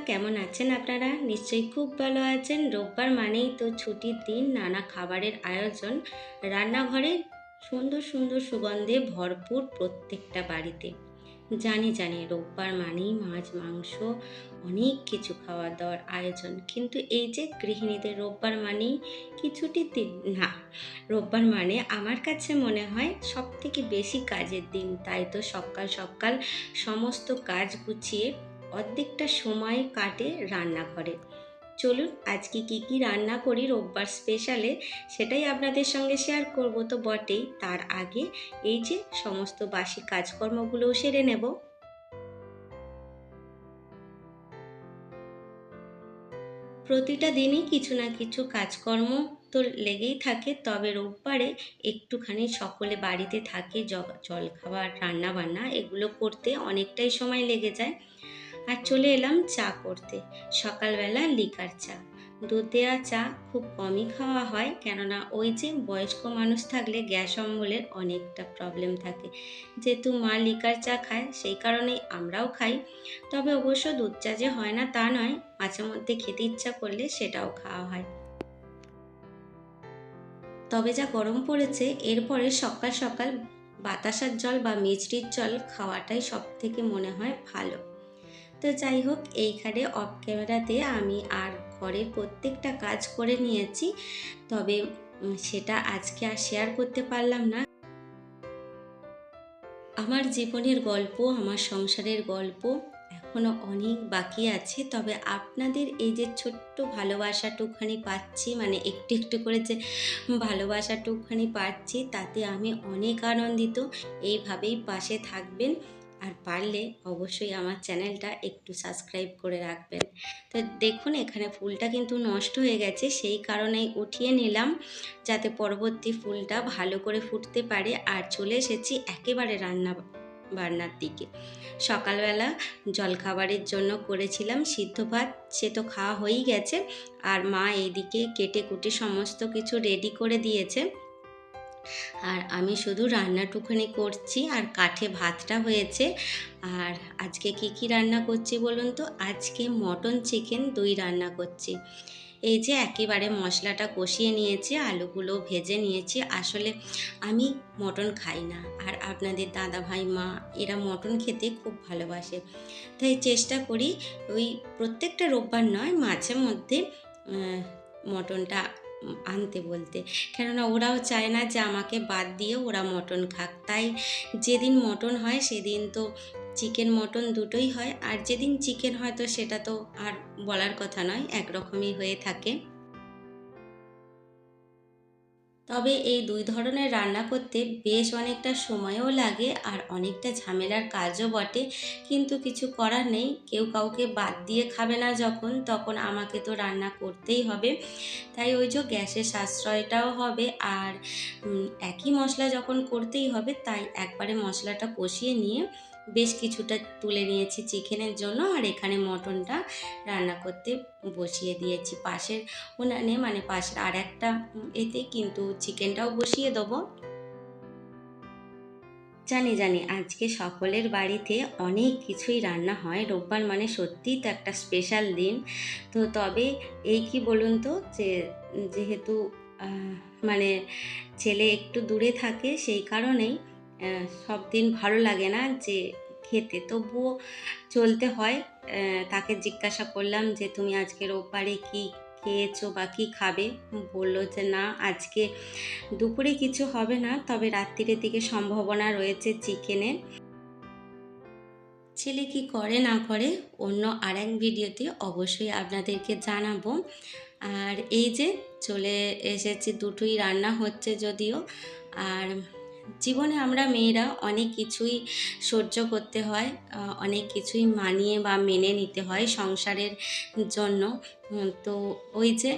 কেমন আছেন আপনারা? নিশ্চয়ই খুব ভালো আছেন। রোববার মানেই তো ছুটির দিন, নানা খাবারের আয়োজন, রান্নাঘরে সুন্দর সুন্দর সুগন্ধে ভরপুর প্রত্যেকটা বাড়িতে। জানি রোববার মানেই মাছ, মাংস, অনেক কিছু খাওয়া দাওয়ার আয়োজন। কিন্তু এই যে গৃহিণীদের রোববার মানেই কি ছুটির দিন? না, রোববার মানে আমার কাছে মনে হয় সবথেকে বেশি কাজের দিন। তাই তো সকাল সকাল সমস্ত কাজ গুছিয়ে অর্ধেকটা সময় কাটে রান্নাঘরে। চলুন আজকে কি রান্না করি রোববার স্পেশালে, সেটাই আপনাদের সঙ্গে শেয়ার করব তো বটেই। তার আগে এই যে সমস্ত বাসি কাজকর্মগুলোও সেরে নেব। প্রতিটা দিনই কিছু না কিছু কাজকর্ম তো লেগেই থাকে, তবে রোববারে একটুখানি সকলে বাড়িতে থাকে, জলখাবার রান্না বান্না এগুলো করতে অনেকটাই সময় লেগে যায়। আর চলে এলাম চা করতে। সকালবেলা লিকার চা, দুধ দেওয়া চা খুব কমই খাওয়া হয়, কেননা ওই যে বয়স্ক মানুষ থাকলে গ্যাস অম্বলের অনেকটা প্রবলেম থাকে। যেহেতু মা লিকার চা খায় সেই কারণেই আমরাও খাই। তবে অবশ্য দুধ চা যে হয় না তা নয়, মাঝে মধ্যে খেতে ইচ্ছা করলে সেটাও খাওয়া হয়। তবে যা গরম পড়েছে, এরপরে সকাল সকাল বাতাসার জল বা মিষ্টির জল খাওয়াটাই সব থেকে মনে হয় ভালো। তো যাই হোক, এইখানে অফ ক্যামেরাতে আমি আর ঘরের প্রত্যেকটা কাজ করে নিয়েছি। তবে সেটা আজকে আর শেয়ার করতে পারলাম না। আমার জীবনের গল্প, আমার সংসারের গল্প এখনো অনেক বাকি আছে। তবে আপনাদের এই যে ছোট্ট ভালোবাসাটুকখানি পাচ্ছি, মানে একটু একটু করে যে ভালোবাসাটুকখানি পাচ্ছি, তাতে আমি অনেক আনন্দিত। এইভাবেই পাশে থাকবেন, আর পারলে অবশ্যই আমার চ্যানেলটা একটু সাবস্ক্রাইব করে রাখবেন। তো দেখুন, এখানে ফুলটা কিন্তু নষ্ট হয়ে গেছে, সেই কারণেই উঠিয়ে নিলাম যাতে পরবর্তী ফুলটা ভালো করে ফুটতে পারে। আর চলে এসেছি একেবারে বান্নার দিকে। সকালবেলা জলখাবারের জন্য করেছিলাম সিদ্ধ ভাত, সে তো খাওয়া হয়েই গেছে। আর মা এইদিকে কেটে কুটে সমস্ত কিছু রেডি করে দিয়েছে, আর আমি শুধু রান্নাটুকুনি করছি। আর কাঠে ভাতটা হয়েছে। আর আজকে কি রান্না করছি বলুন তো? আজকে মটন চিকেন দুই রান্না করছি। এই যে একেবারে মশলাটা কষিয়ে নিয়েছি, আলুগুলো ভেজে নিয়েছি। আসলে আমি মটন খাই না, আর আপনাদের দাদা ভাই মা এরা মটন খেতে খুব ভালোবাসে। তাই চেষ্টা করি ওই প্রত্যেকটা রোববার নয়, মাঝে মধ্যে মটনটা আনতে বলতে। কেননা ওরাও চায় না যে আমাকে বাদ দিয়ে ওরা মটন খাক। তাই যেদিন মটন হয় সেদিন তো চিকেন মটন দুটোই হয়, আর যেদিন চিকেন হয় তো সেটা তো আর বলার কথা নয়, একরকমই হয়ে থাকে। তবে এই দুই ধরনের রান্না করতে বেশ অনেকটা সময়ও লাগে, আর অনেকটা ঝামেলার কাজও বটে। কিন্তু কিছু করার নেই, কেউ কাউকে বাদ দিয়ে খাবে না যখন, তখন আমাকে তো রান্না করতেই হবে। তাই ওই যে গ্যাসের সাশ্রয়টাও হবে, আর একই মশলা যখন করতেই হবে, তাই একবারে মশলাটা কষিয়ে নিয়ে বেশ কিছুটা তুলে নিয়েছি চিকেনের জন্য। আর এখানে মটনটা রান্না করতে বসিয়ে দিয়েছি পাশের উনানে, মানে পাশের আর একটা এতে কিন্তু চিকেনটাও বসিয়ে দেবো। জানি আজকে সকলের বাড়িতে অনেক কিছুই রান্না হয়। রোববার মানে সত্যিই তো একটা স্পেশাল দিন। তো তবে এই কি বলুন তো, যে যেহেতু মানে ছেলে একটু দূরে থাকে, সেই কারণেই সব দিন ভালো লাগে না যে খেতে, তবুও চলতে হয়। তাকে জিজ্ঞাসা করলাম যে তুমি আজকে রোববারে কি খেয়েছো বা কী খাবে? বলল যে না, আজকে দুপুরে কিছু হবে না, তবে রাত্রিরের দিকে সম্ভাবনা রয়েছে চিকেনের। ছেলে কি করে না করে অন্য আর এক ভিডিওতে অবশ্যই আপনাদেরকে জানাবো। আর এই যে চলে এসেছি, দুটোই রান্না হচ্ছে যদিও। আর জীবনে আমরা মেয়েরা অনেক কিছুই সহ্য করতে হয়, অনেক কিছুই মানিয়ে বা মেনে নিতে হয় সংসারের জন্য। তো ওই যে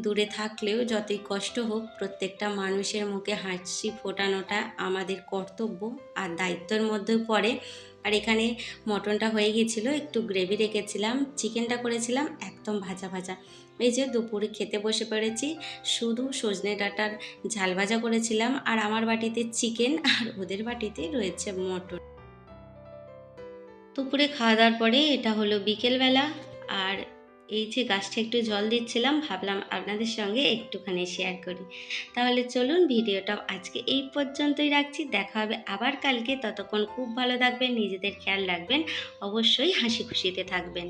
দূরে থাকলেও যতই কষ্ট হোক, প্রত্যেকটা মানুষের মুখে হাসি ফোটানোটা আমাদের কর্তব্য আর দায়িত্বের মধ্যেও পড়ে। আর এখানে মটনটা হয়ে গেছিলো, একটু গ্রেভি রেখেছিলাম, চিকেনটা করেছিলাম একদম ভাজা ভাজা। এই যে দুপুরে খেতে বসে পড়েছি, শুধু সজনে ডাঁটার ঝাল ভাজা করেছিলাম, আর আমার বাটিতে চিকেন আর ওদের বাটিতে রয়েছে মটন। দুপুরে খাওয়া দাওয়ার পরে এটা হলো বিকেলবেলা। আর এই যে গাছটা একটু জল দিচ্ছিলাম, ভাবলাম আপনাদের সঙ্গে একটুখানি শেয়ার করি। তাহলে চলুন, ভিডিওটা আজকে এই পর্যন্তই রাখছি। দেখা হবে আবার কালকে। ততক্ষণ খুব ভালো থাকবেন, নিজেদের খেয়াল রাখবেন, অবশ্যই হাসি খুশিতে থাকবেন।